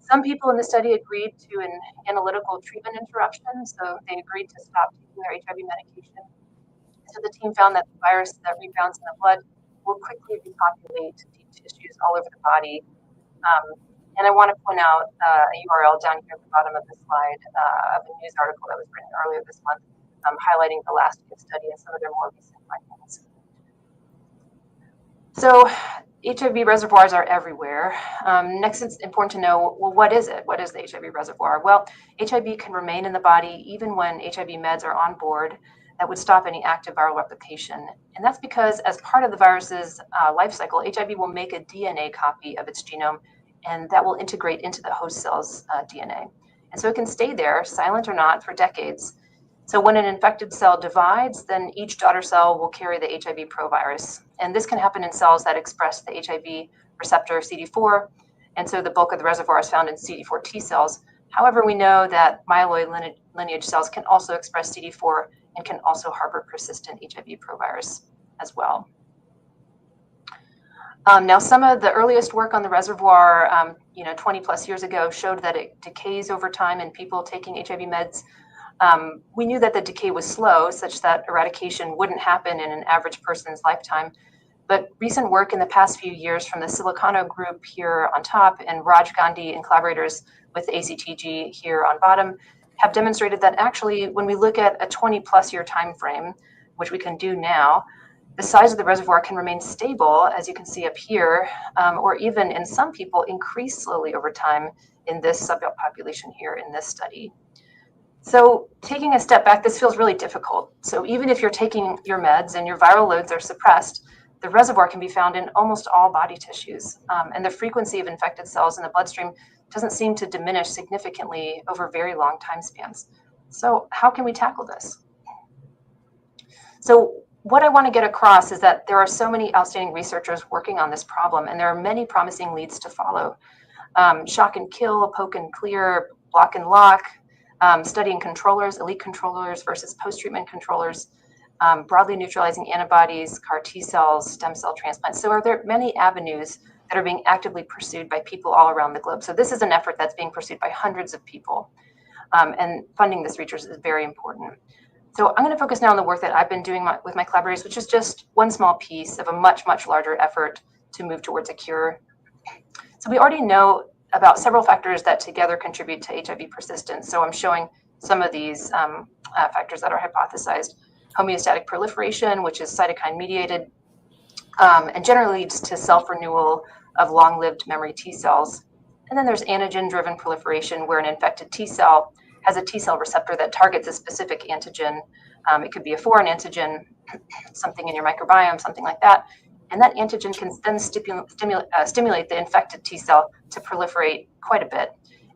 Some people in the study agreed to an analytical treatment interruption, so they agreed to stop taking their HIV medication. So the team found that the virus that rebounds in the blood will quickly repopulate deep tissues all over the body. And I want to point out a URL down here at the bottom of the slide of a news article that was written earlier this month, highlighting the Last Gift study and some of their more recent findings. So HIV reservoirs are everywhere. Next, it's important to know, well, what is it? What is the HIV reservoir? Well, HIV can remain in the body even when HIV meds are on board that would stop any active viral replication. And that's because as part of the virus's life cycle, HIV will make a DNA copy of its genome, and that will integrate into the host cell's DNA. And so it can stay there, silent or not, for decades. So when an infected cell divides, then each daughter cell will carry the HIV provirus. And this can happen in cells that express the HIV receptor CD4. And so the bulk of the reservoir is found in CD4 T cells. However, we know that myeloid lineage cells can also express CD4 and can also harbor persistent HIV provirus as well. Now, some of the earliest work on the reservoir, 20 plus years ago, showed that it decays over time in people taking HIV meds. We knew that the decay was slow, such that eradication wouldn't happen in an average person's lifetime. But recent work in the past few years from the Silicano group here on top and Raj Gandhi and collaborators with ACTG here on bottom have demonstrated that actually when we look at a 20 plus year time frame, which we can do now, the size of the reservoir can remain stable, as you can see up here, or even in some people increase slowly over time in this subpopulation here in this study. So taking a step back, this feels really difficult. So even if you're taking your meds and your viral loads are suppressed, the reservoir can be found in almost all body tissues, and the frequency of infected cells in the bloodstream doesn't seem to diminish significantly over very long time spans. So how can we tackle this? So what I want to get across is that there are so many outstanding researchers working on this problem, and there are many promising leads to follow. Shock and kill, poke and clear, block and lock, studying controllers, elite controllers versus post-treatment controllers, broadly neutralizing antibodies, CAR T cells, stem cell transplants. So are there many avenues that are being actively pursued by people all around the globe? So this is an effort that's being pursued by hundreds of people, and funding this research is very important. So I'm going to focus now on the work that I've been doing with my collaborators, which is just one small piece of a much, much larger effort to move towards a cure. So we already know about several factors that together contribute to HIV persistence. So I'm showing some of these factors that are hypothesized. Homeostatic proliferation, which is cytokine mediated, and generally leads to self-renewal of long-lived memory T cells. And then there's antigen-driven proliferation, where an infected T cell has a T cell receptor that targets a specific antigen. It could be a foreign antigen, something in your microbiome, something like that. And that antigen can then stimulate the infected T cell to proliferate quite a bit.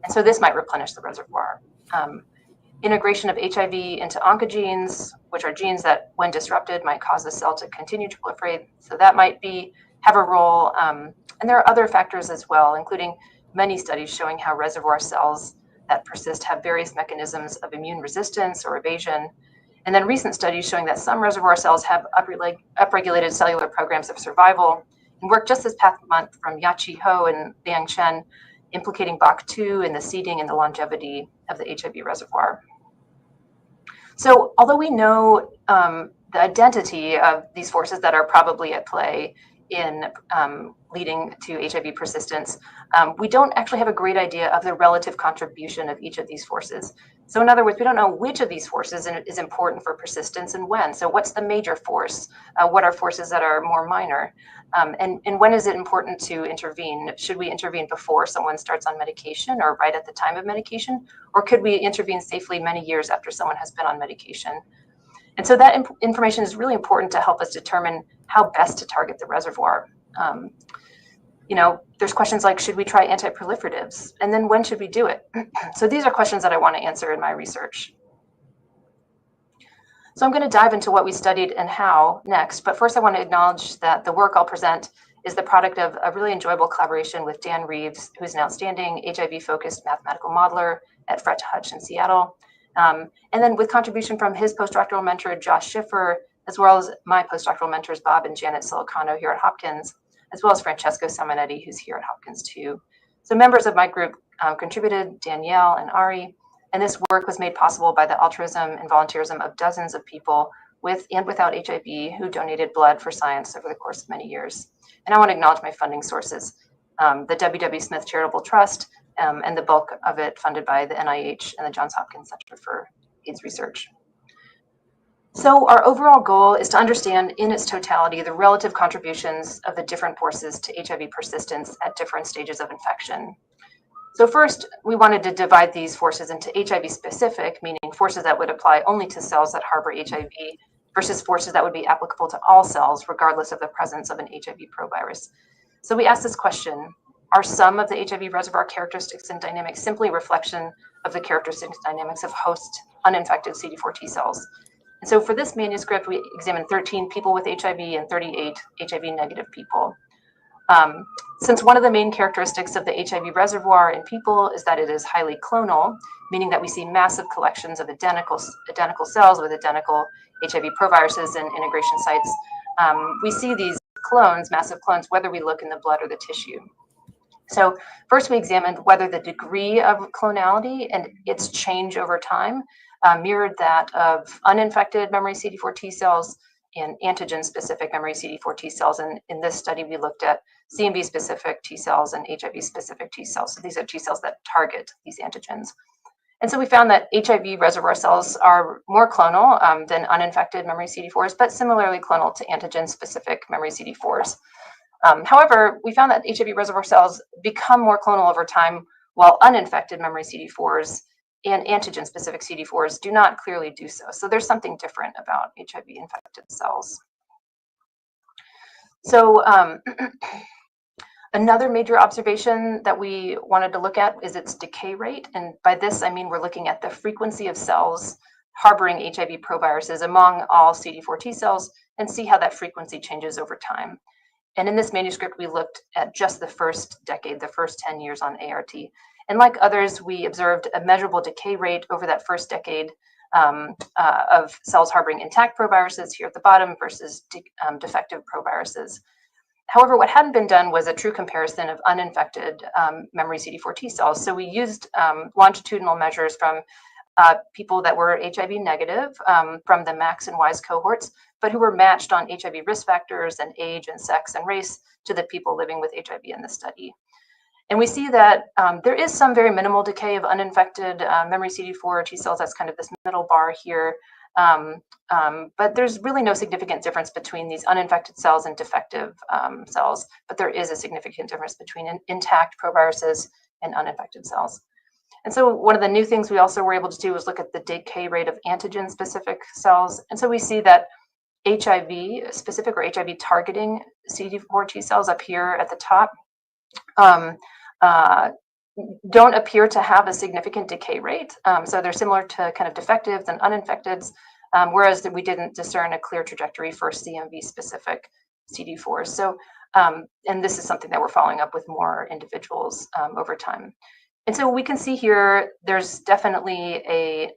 And so this might replenish the reservoir. Integration of HIV into oncogenes, which are genes that, when disrupted, might cause the cell to continue to proliferate. So that might have a role. And there are other factors as well, including many studies showing how reservoir cells that persist have various mechanisms of immune resistance or evasion. And then recent studies showing that some reservoir cells have upregulated cellular programs of survival. And work just this past month from Yachi Ho and Liang Chen implicating BOC2 in the seeding and the longevity of the HIV reservoir. So although we know the identity of these forces that are probably at play in leading to HIV persistence, we don't actually have a great idea of the relative contribution of each of these forces. So in other words, we don't know which of these forces is important for persistence and when. So what's the major force? What are forces that are more minor? And when is it important to intervene? Should we intervene before someone starts on medication or right at the time of medication? Or could we intervene safely many years after someone has been on medication? And so that information is really important to help us determine how best to target the reservoir. There's questions like, should we try anti-proliferatives? And then when should we do it? So these are questions that I want to answer in my research. So I'm going to dive into what we studied and how next. But first, I want to acknowledge that the work I'll present is the product of a really enjoyable collaboration with Dan Reeves, who's an outstanding HIV-focused mathematical modeler at Fred Hutch in Seattle. And then with contribution from his postdoctoral mentor, Josh Schiffer, as well as my postdoctoral mentors, Bob and Janet Silicano here at Hopkins, as well as Francesco Simonetti, who's here at Hopkins too. So members of my group contributed, Danielle and Ari, and this work was made possible by the altruism and volunteerism of dozens of people with and without HIV who donated blood for science over the course of many years. And I want to acknowledge my funding sources, the W.W. Smith Charitable Trust, and the bulk of it funded by the NIH and the Johns Hopkins Center for AIDS Research. So our overall goal is to understand in its totality the relative contributions of the different forces to HIV persistence at different stages of infection. So first, we wanted to divide these forces into HIV specific, meaning forces that would apply only to cells that harbor HIV, versus forces that would be applicable to all cells, regardless of the presence of an HIV provirus. So we asked this question: are some of the HIV reservoir characteristics and dynamics simply reflection of the characteristics and dynamics of host uninfected CD4 T cells? And so for this manuscript, we examined 13 people with HIV and 38 HIV negative people. Since one of the main characteristics of the HIV reservoir in people is that it is highly clonal, meaning that we see massive collections of identical cells with identical HIV proviruses and integration sites, we see these clones, massive clones, whether we look in the blood or the tissue. So first we examined whether the degree of clonality and its change over time mirrored that of uninfected memory CD4 T cells and antigen-specific memory CD4 T cells. And in this study, we looked at CMV-specific T cells and HIV-specific T cells. So these are T cells that target these antigens. And so we found that HIV reservoir cells are more clonal than uninfected memory CD4s, but similarly clonal to antigen-specific memory CD4s. However, we found that HIV reservoir cells become more clonal over time, while uninfected memory CD4s and antigen-specific CD4s do not clearly do so. So there's something different about HIV-infected cells. So another major observation that we wanted to look at is its decay rate. And by this, I mean we're looking at the frequency of cells harboring HIV proviruses among all CD4 T cells and see how that frequency changes over time. And in this manuscript, we looked at just the first decade, the first 10 years on ART. And like others, we observed a measurable decay rate over that first decade of cells harboring intact proviruses here at the bottom versus defective proviruses. However, what hadn't been done was a true comparison of uninfected memory CD4 T cells. So we used longitudinal measures from people that were HIV negative from the MAX and WISE cohorts, but who were matched on HIV risk factors and age and sex and race to the people living with HIV in the study. And we see that there is some very minimal decay of uninfected memory CD4 T cells. That's kind of this middle bar here. But there's really no significant difference between these uninfected cells and defective cells, but there is a significant difference between intact proviruses and uninfected cells. And so one of the new things we also were able to do was look at the decay rate of antigen-specific cells. And so we see that HIV-specific or HIV-targeting CD4 T cells up here at the top don't appear to have a significant decay rate. So they're similar to kind of defectives and uninfecteds, whereas we didn't discern a clear trajectory for CMV-specific CD4s. So, and this is something that we're following up with more individuals over time. And so we can see here, there's definitely a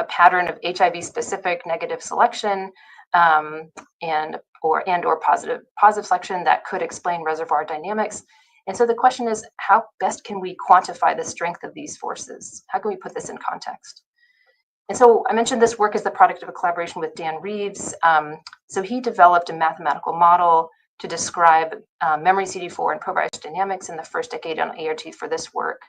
pattern of HIV-specific negative selection and or positive selection that could explain reservoir dynamics. And so the question is, how best can we quantify the strength of these forces? How can we put this in context? And so I mentioned this work is the product of a collaboration with Dan Reeves. So he developed a mathematical model to describe memory CD4 and provirus dynamics in the first decade on ART for this work.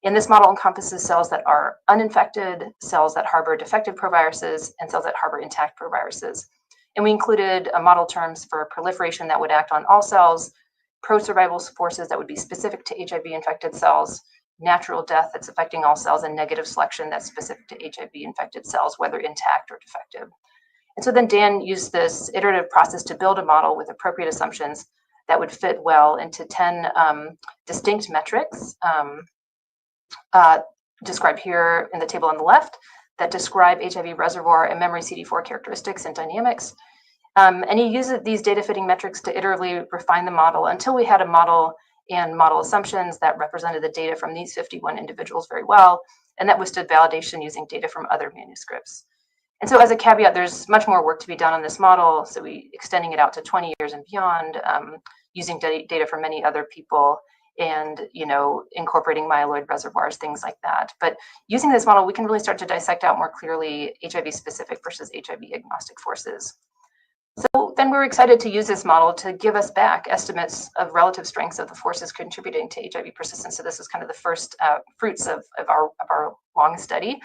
And this model encompasses cells that are uninfected, cells that harbor defective proviruses, and cells that harbor intact proviruses. And we included model terms for proliferation that would act on all cells, pro-survival forces that would be specific to HIV-infected cells, natural death that's affecting all cells, and negative selection that's specific to HIV-infected cells, whether intact or defective. And so then Dan used this iterative process to build a model with appropriate assumptions that would fit well into 10 distinct metrics described here in the table on the left that describe HIV reservoir and memory CD4 characteristics and dynamics. And he used these data fitting metrics to iteratively refine the model until we had a model and model assumptions that represented the data from these 51 individuals very well, and that withstood validation using data from other manuscripts. And so as a caveat, there's much more work to be done on this model, so we extending it out to 20 years and beyond, using data from many other people, and incorporating myeloid reservoirs, things like that. But using this model, we can really start to dissect out more clearly HIV-specific versus HIV-agnostic forces. So then we're excited to use this model to give us back estimates of relative strengths of the forces contributing to HIV persistence. So this is kind of the first fruits of our long study.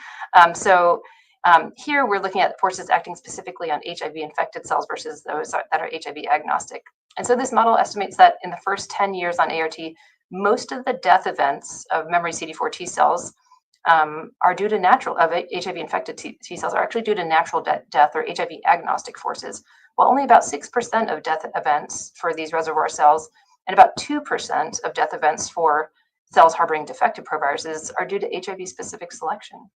Here we're looking at forces acting specifically on HIV-infected cells versus those that are HIV-agnostic. And so this model estimates that in the first 10 years on ART, most of the death events of memory CD4 T cells are due to HIV-infected T cells are actually due to natural death or HIV-agnostic forces, while only about 6% of death events for these reservoir cells and about 2% of death events for cells harboring defective proviruses are due to HIV-specific selection.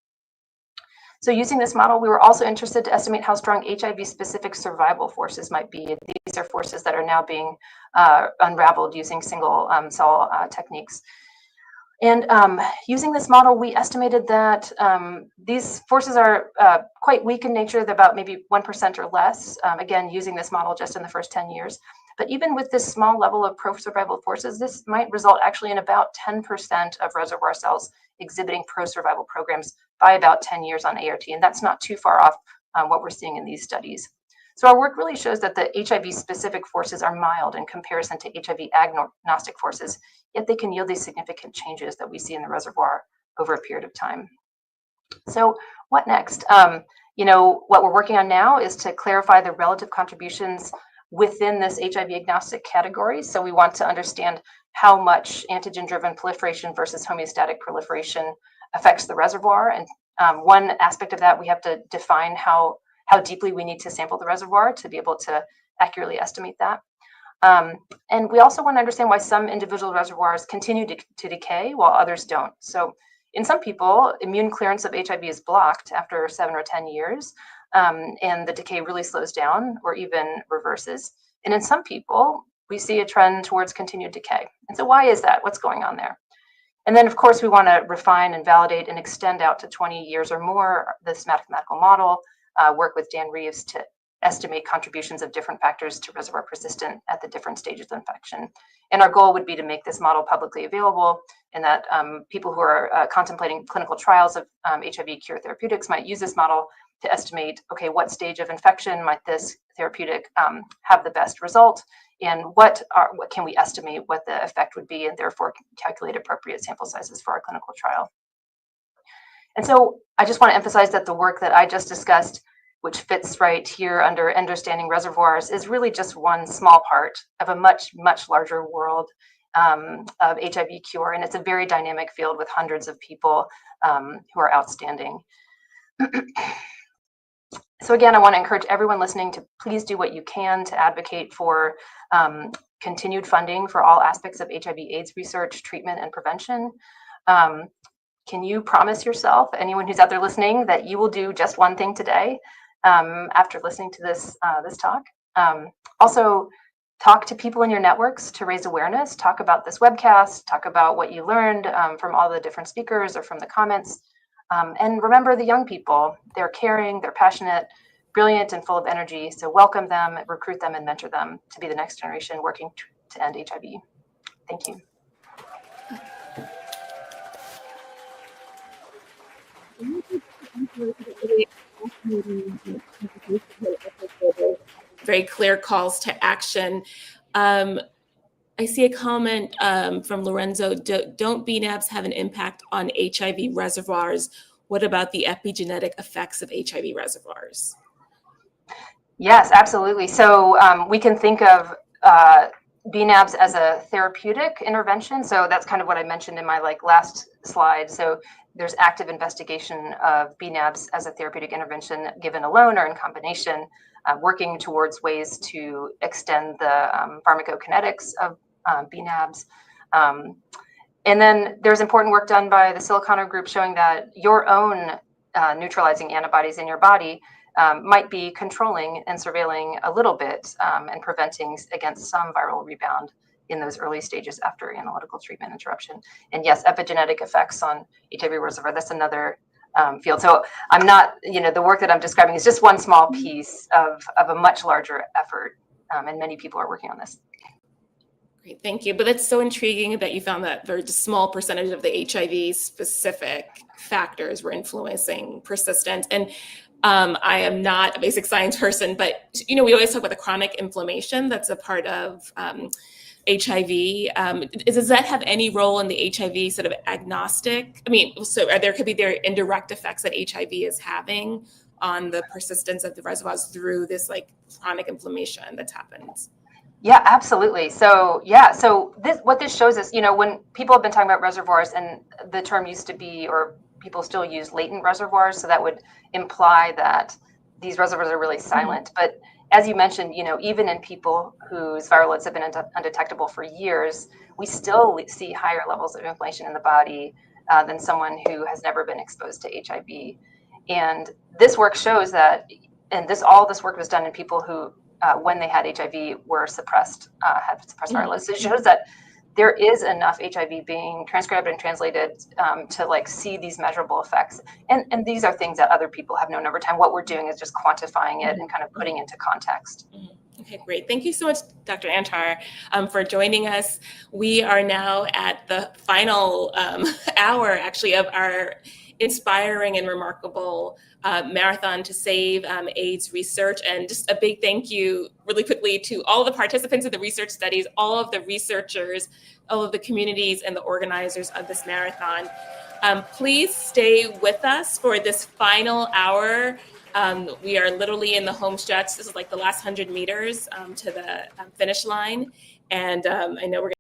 So using this model, we were also interested to estimate how strong HIV-specific survival forces might be. These are forces that are now being unraveled using single cell techniques. And using this model, we estimated that these forces are quite weak in nature. They're about maybe 1% or less, again, using this model just in the first 10 years. But even with this small level of pro-survival forces, this might result actually in about 10% of reservoir cells exhibiting pro-survival programs by about 10 years on ART. And that's not too far off what we're seeing in these studies. So our work really shows that the HIV-specific forces are mild in comparison to HIV-agnostic forces, yet they can yield these significant changes that we see in the reservoir over a period of time. So what next? What we're working on now is to clarify the relative contributions within this HIV-agnostic category. So we want to understand how much antigen-driven proliferation versus homeostatic proliferation affects the reservoir. And one aspect of that, we have to define how deeply we need to sample the reservoir to be able to accurately estimate that. And we also want to understand why some individual reservoirs continue to decay while others don't. So in some people, immune clearance of HIV is blocked after 7 or 10 years, and the decay really slows down or even reverses. And in some people, we see a trend towards continued decay. And so why is that? What's going on there? And then, of course, we want to refine and validate and extend out to 20 years or more this mathematical model, work with Dan Reeves to estimate contributions of different factors to reservoir persistence at the different stages of infection. And our goal would be to make this model publicly available, and that people who are contemplating clinical trials of HIV cure therapeutics might use this model to estimate, okay, what stage of infection might this therapeutic have the best result, and what can we estimate what the effect would be, and therefore calculate appropriate sample sizes for our clinical trial. And so I just want to emphasize that the work that I just discussed, which fits right here under understanding reservoirs, is really just one small part of a much, much larger world of HIV cure. And it's a very dynamic field with hundreds of people who are outstanding. So again, I want to encourage everyone listening to please do what you can to advocate for continued funding for all aspects of HIV/AIDS research, treatment, and prevention. Can you promise yourself, anyone who's out there listening, that you will do just one thing today after listening to this talk? Also, talk to people in your networks to raise awareness. Talk about this webcast. Talk about what you learned from all the different speakers or from the comments. And remember the young people. They're caring, they're passionate, brilliant, and full of energy. So welcome them, recruit them, and mentor them to be the next generation working to end HIV. Thank you. Very clear calls to action. I see a comment from Lorenzo. Don't BNAbs have an impact on HIV reservoirs? What about the epigenetic effects of HIV reservoirs? Yes, absolutely. So we can think of BNAbs as a therapeutic intervention. So that's kind of what I mentioned in my last slide. So there's active investigation of BNAbs as a therapeutic intervention given alone or in combination, working towards ways to extend the pharmacokinetics of BNAbs. And then there's important work done by the Silicano group showing that your own neutralizing antibodies in your body might be controlling and surveilling a little bit and preventing against some viral rebound in those early stages after analytical treatment interruption. And yes, epigenetic effects on HIV reservoir, that's another field. So I'm not, the work that I'm describing is just one small piece of a much larger effort, and many people are working on this. Great, thank you. But that's so intriguing that you found that very small percentage of the HIV-specific factors were influencing persistence. And I am not a basic science person, but we always talk about the chronic inflammation that's a part of HIV. Does that have any role in the HIV sort of agnostic? I mean, so there could be indirect effects that HIV is having on the persistence of the reservoirs through this chronic inflammation that's happened. Yeah, absolutely. So what this shows us, when people have been talking about reservoirs, and the term used to be, or people still use, latent reservoirs, so that would imply that these reservoirs are really silent. Mm-hmm. But as you mentioned, even in people whose viral loads have been undetectable for years, we still see higher levels of inflammation in the body than someone who has never been exposed to HIV. And this work shows that, and all this work was done in people who, when they had HIV, were had suppressed viral loads. So it shows that there is enough HIV being transcribed and translated to like see these measurable effects. And these are things that other people have known over time. What we're doing is just quantifying it and kind of putting into context. Okay, great. Thank you so much, Dr. Antar, for joining us. We are now at the final hour, actually, of our inspiring and remarkable marathon to save AIDS research. And just a big thank you really quickly to all the participants in the research studies, all of the researchers, all of the communities and the organizers of this marathon. Please stay with us for this final hour. We are literally in the home stretch. This is like the last 100 meters to the finish line. And I know we're